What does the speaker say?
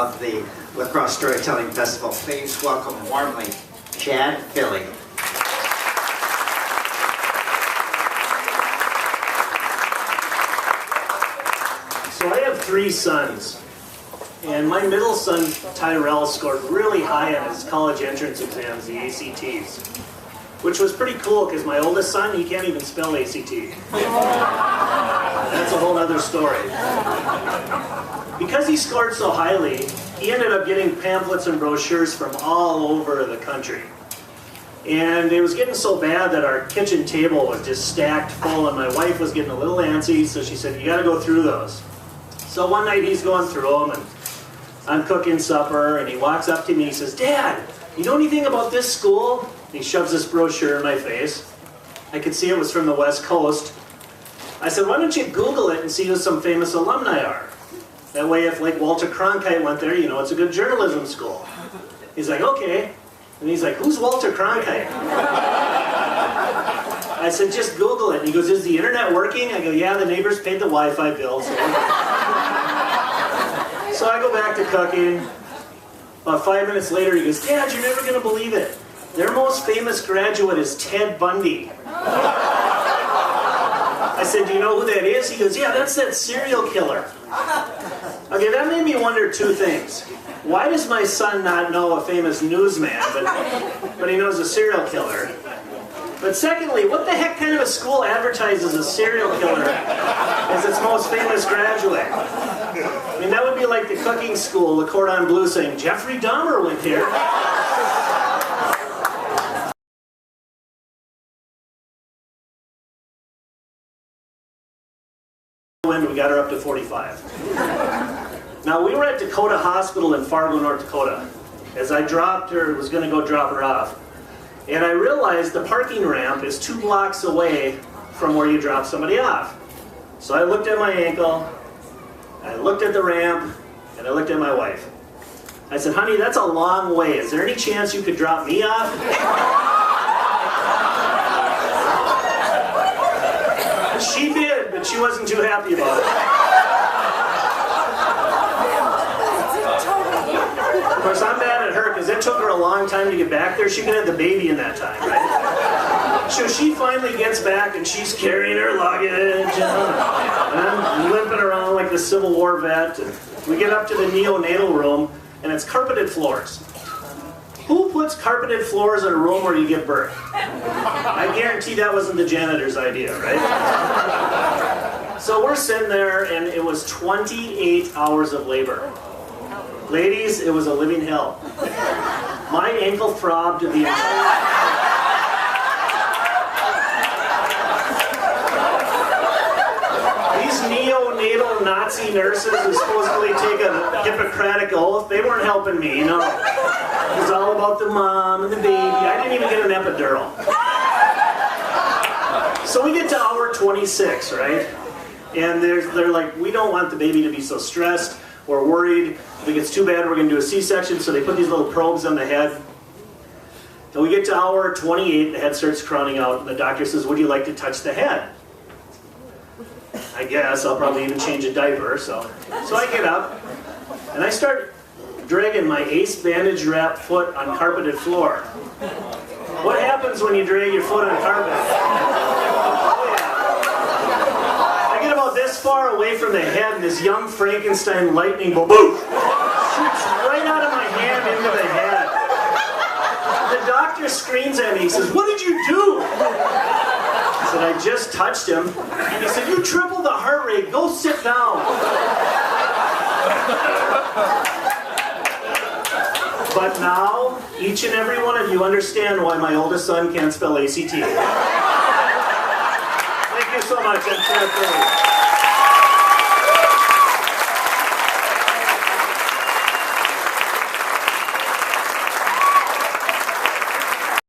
of the Lacrosse Storytelling Festival. Please welcome warmly Chad Philly. So I have 3 sons, and my middle son, Tyrell, scored really high on his college entrance exams, the ACTs, which was pretty cool because my oldest son, he can't even spell ACT. That's a whole other story. Because he scored so highly, he ended up getting pamphlets and brochures from all over the country. And it was getting so bad that our kitchen table was just stacked full, and my wife was getting a little antsy, so she said, you gotta go through those. So one night he's going through them, and I'm cooking supper, and he walks up to me and he says, Dad, you know anything about this school? And he shoves this brochure in my face. I could see it was from the West Coast. I said, why don't you Google it and see who some famous alumni are? That way if like Walter Cronkite went there, you know it's a good journalism school. He's like, okay. And he's like, who's Walter Cronkite? I said, just Google it. And he goes, is the internet working? I go, yeah, the neighbors paid the Wi-Fi bill. So I go back to cooking. About 5 minutes later, he goes, Dad, you're never going to believe it. Their most famous graduate is Ted Bundy. I said, do you know who that is? He goes, yeah, that's that serial killer. Okay, that made me wonder 2 things. Why does my son not know a famous newsman, but he knows a serial killer? But secondly, what the heck kind of a school advertises a serial killer as its most famous graduate? I mean, that would be like the cooking school, the Cordon Bleu, saying, Jeffrey Dahmer went here. We got her up to 45. Now, we were at Dakota Hospital in Fargo, North Dakota, as I dropped her, was going to go drop her off. And I realized the parking ramp is 2 blocks away from where you drop somebody off. So I looked at my ankle, I looked at the ramp, and I looked at my wife. I said, honey, that's a long way. Is there any chance you could drop me off? She did, but she wasn't too happy about it. Of course, I'm mad at her because it took her a long time to get back there. She could have the baby in that time, right? So she finally gets back and she's carrying her luggage, and I'm limping around like the Civil War vet. And we get up to the neonatal room, and it's carpeted floors. Who puts carpeted floors in a room where you give birth? I guarantee that wasn't the janitor's idea, right? So we're sitting there, and it was 28 hours of labor. Ladies, it was a living hell. My ankle throbbed the entire... These neonatal Nazi nurses who supposedly take a Hippocratic oath, they weren't helping me, you know. It was all about the mom and the baby. I didn't even get an epidural. So we get to hour 26, right? And they're like, we don't want the baby to be so stressed. We're worried. If it gets too bad, we're going to do a C-section. So they put these little probes on the head. And we get to hour 28, the head starts crowning out, and the doctor says, would you like to touch the head? I guess I'll probably even change a diaper. So I get up, and I start dragging my ace bandage wrapped foot on carpeted floor. What happens when you drag your foot on carpet? Oh yeah. I get about this far away from the head, and this young Frankenstein lightning bolt shoots right out of my hand into the head. The doctor screams at me. He says, what did you do? I said, I just touched him. And he said, you tripled the heart rate. Go sit down. But now, each and every one of you understand why my oldest son can't spell ACT. Thank you so much.